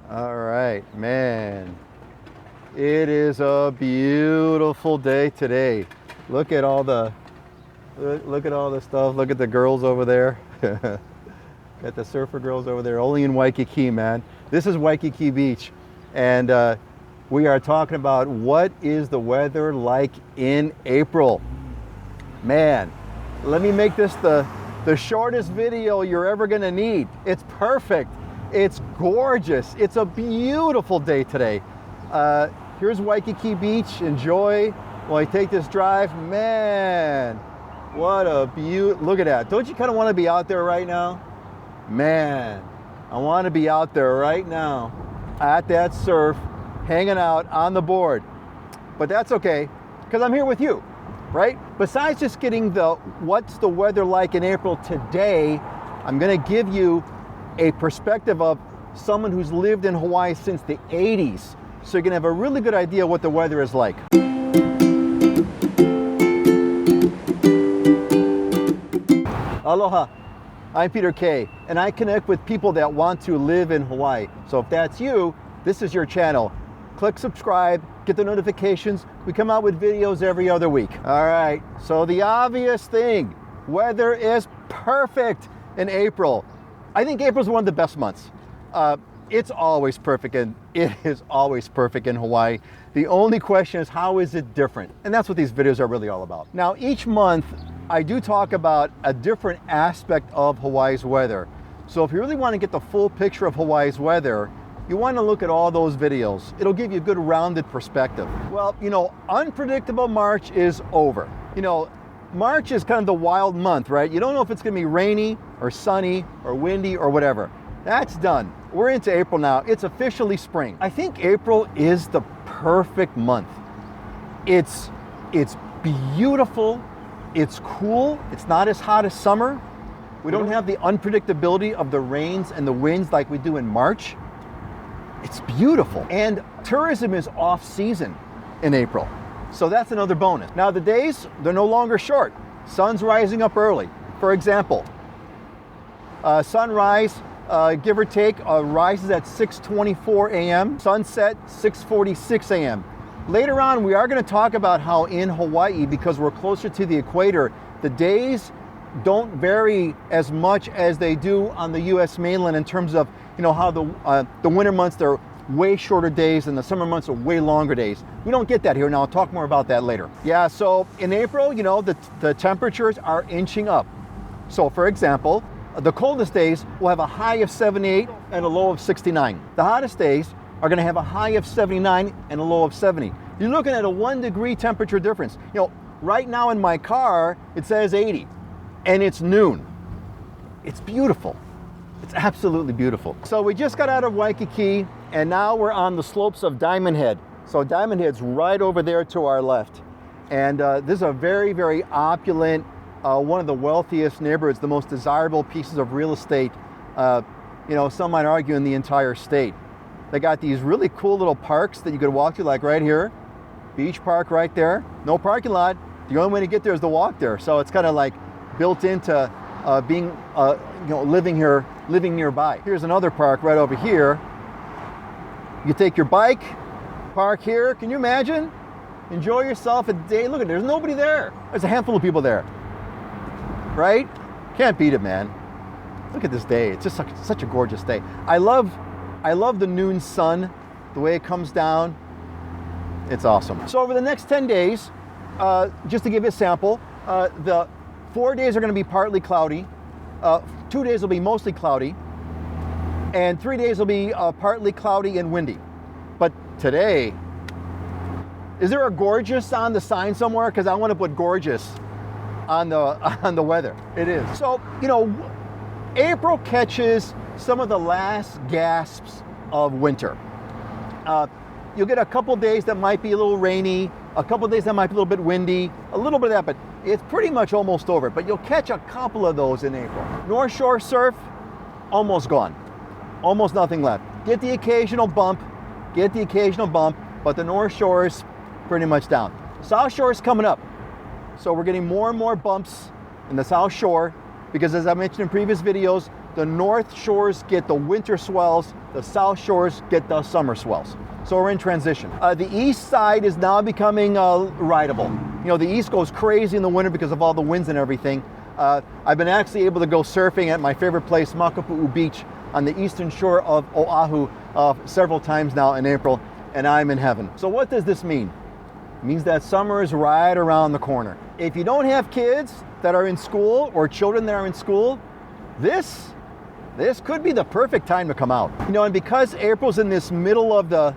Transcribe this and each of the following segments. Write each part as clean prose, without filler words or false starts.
All right, man. It is a beautiful day today. Look at all the stuff. Look at the girls over there. Got the surfer girls over there, only in Waikiki, man. This is Waikiki Beach, and we are talking about what is the weather like in April. Man, let me make this the shortest video you're ever gonna need. It's perfect. It's gorgeous. It's a beautiful day today. Here's Waikiki Beach. Enjoy while I take this drive. Man, what a beaut. Look at that. Don't you kind of want to be out there right now? Man, I want to be out there right now at that surf, hanging out on the board. But that's okay, because I'm here with you, right? Besides just getting the what's the weather like in April today, I'm going to give you a perspective of someone who's lived in Hawaii since the 80s. So you're going to have a really good idea what the weather is like. Aloha, I'm Peter Kay, and I connect with people that want to live in Hawaii. So if that's you, this is your channel. Click subscribe, get the notifications. We come out with videos every other week. All right, so the obvious thing, weather is perfect in April. I think April's one of the best months. It's always perfect, and it is always perfect in Hawaii. The only question is, how is it different? And that's what these videos are really all about. Now, each month, I do talk about a different aspect of Hawaii's weather. So if you really want to get the full picture of Hawaii's weather, you want to look at all those videos. It'll give you a good rounded perspective. Well, unpredictable March is over. March is kind of the wild month, right? You don't know if it's going to be rainy or sunny or windy or whatever. That's done. We're into April now. It's officially spring. I think April is the perfect month. It's beautiful. It's cool. It's not as hot as summer. We don't have the unpredictability of the rains and the winds like we do in March. It's beautiful. And tourism is off season in April. So that's another bonus. Now the days, they're no longer short. Sun's rising up early. For example, sunrise, give or take, rises at 6:24 a.m. Sunset, 6:46 a.m. Later on, we are going to talk about how in Hawaii, because we're closer to the equator, the days don't vary as much as they do on the U.S. mainland in terms of, how the winter months, they're way shorter days and the summer months are way longer days. We don't get that here. Now I'll talk more about that later. Yeah, so in April, the temperatures are inching up. So for example, the coldest days will have a high of 78 and a low of 69. The hottest days are going to have a high of 79 and a low of 70. You're looking at a 1 degree temperature difference. Right now in my car, it says 80 and it's noon. It's beautiful. It's absolutely beautiful. So we just got out of Waikiki and now we're on the slopes of Diamond Head. So Diamond Head's right over there to our left. And this is a very, very opulent, one of the wealthiest neighborhoods, the most desirable pieces of real estate, some might argue in the entire state. They got these really cool little parks that you could walk to, like right here, Beach Park right there. No parking lot. The only way to get there is to walk there. So it's kind of like built into being, living nearby. Here's another park right over here. You take your bike, park here. Can you imagine? Enjoy yourself a day. Look at, there's nobody there. There's a handful of people there. Right? Can't beat it, man. Look at this day. It's just such a gorgeous day. I love the noon sun, the way it comes down. It's awesome. So over the next 10 days, just to give you a sample, the 4 days are going to be partly cloudy. 2 days will be mostly cloudy. And 3 days will be partly cloudy and windy. But today, is there a gorgeous on the sign somewhere? Because I want to put gorgeous on the weather. It is. So, April catches some of the last gasps of winter. You'll get a couple days that might be a little rainy, a couple days that might be a little bit windy, a little bit of that, but it's pretty much almost over. But you'll catch a couple of those in April. North Shore surf, almost gone. Almost nothing left. Get the occasional bump, but the North Shore is pretty much down. South Shore is coming up. So we're getting more and more bumps in the South Shore because, as I mentioned in previous videos, The north shores get the winter swells, the south shores get the summer swells. So we're in transition. The east side is now becoming rideable. You know, the east goes crazy in the winter because of all the winds and everything. I've been actually able to go surfing at my favorite place, Makapu'u Beach, on the eastern shore of Oahu several times now in April, and I'm in heaven. So what does this mean? It means that summer is right around the corner. If you don't have kids that are in school or children that are in school, this could be the perfect time to come out. You know, and because April's in this middle of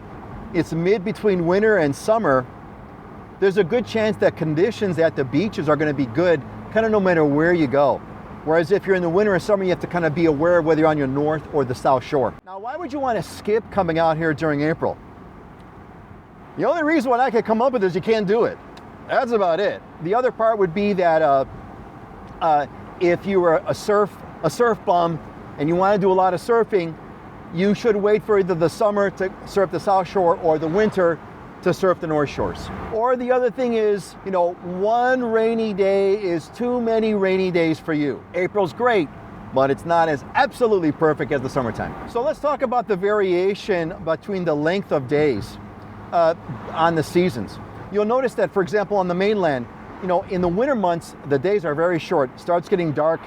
it's mid between winter and summer, there's a good chance that conditions at the beaches are going to be good kind of no matter where you go. Whereas if you're in the winter or summer, you have to kind of be aware of whether you're on your north or the south shore. Now, why would you want to skip coming out here during April? The only reason why I could come up with is you can't do it. That's about it. The other part would be that if you were a surf bum and you want to do a lot of surfing, you should wait for either the summer to surf the south shore or the winter to surf the north shores. Or the other thing is, you know, one rainy day is too many rainy days for you. April's great, but it's not as absolutely perfect as the summertime. So let's talk about the variation between the length of days on the seasons. You'll notice that, for example, on the mainland, you know, in the winter months, the days are very short. It starts getting dark,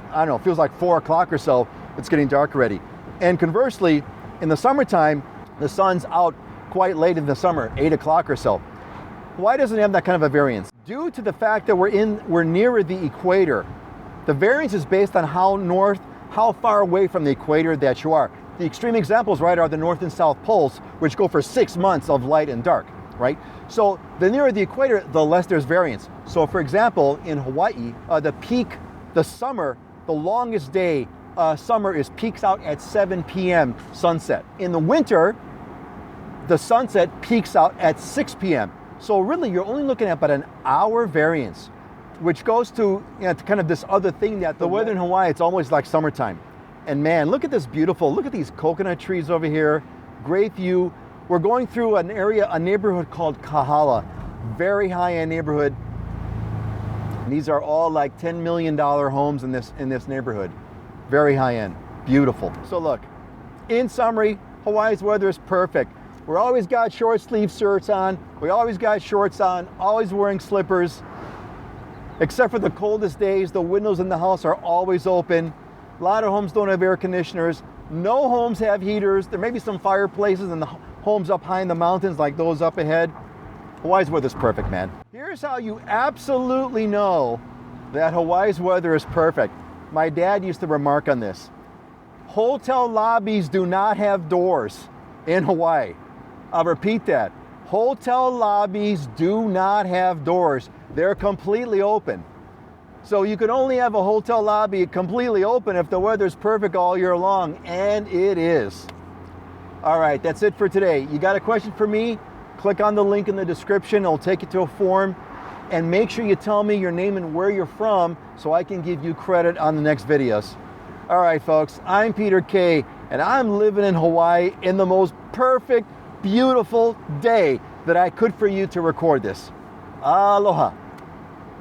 I don't know, it feels like 4 o'clock or so, it's getting dark already. And conversely, in the summertime, the sun's out quite late in the summer, 8 o'clock or so. Why doesn't it have that kind of a variance? Due to the fact that we're nearer the equator, the variance is based on how far away from the equator that you are. The extreme examples, right, are the north and south poles, which go for 6 months of light and dark, right? So the nearer the equator, the less there's variance. So for example, in Hawaii, the summer, the longest day, summer peaks out at 7 p.m. sunset. In the winter, the sunset peaks out at 6 p.m. So really, you're only looking at about an hour variance, which goes to, you know, to kind of this other thing that the weather in Hawaii, it's always like summertime. And man, look at this look at these coconut trees over here, great view. We're going through a neighborhood called Kahala, very high-end neighborhood. These are all like $10 million homes in this neighborhood. Very high-end, beautiful. So look, in summary, Hawaii's weather is perfect. We're always got short sleeve shirts on. We always got shorts on, always wearing slippers. Except for the coldest days, the windows in the house are always open. A lot of homes don't have air conditioners. No homes have heaters. There may be some fireplaces in the homes up high in the mountains like those up ahead. Hawaii's weather's perfect, man. Here's how you absolutely know that Hawaii's weather is perfect. My dad used to remark on this. Hotel lobbies do not have doors in Hawaii. I'll repeat that. Hotel lobbies do not have doors. They're completely open. So you can only have a hotel lobby completely open if the weather's perfect all year long, and it is. All right, that's it for today. You got a question for me? Click on the link in the description. It'll take you to a form. And make sure you tell me your name and where you're from so I can give you credit on the next videos. All right, folks, I'm Peter K, and I'm living in Hawaii in the most perfect, beautiful day that I could for you to record this. Aloha.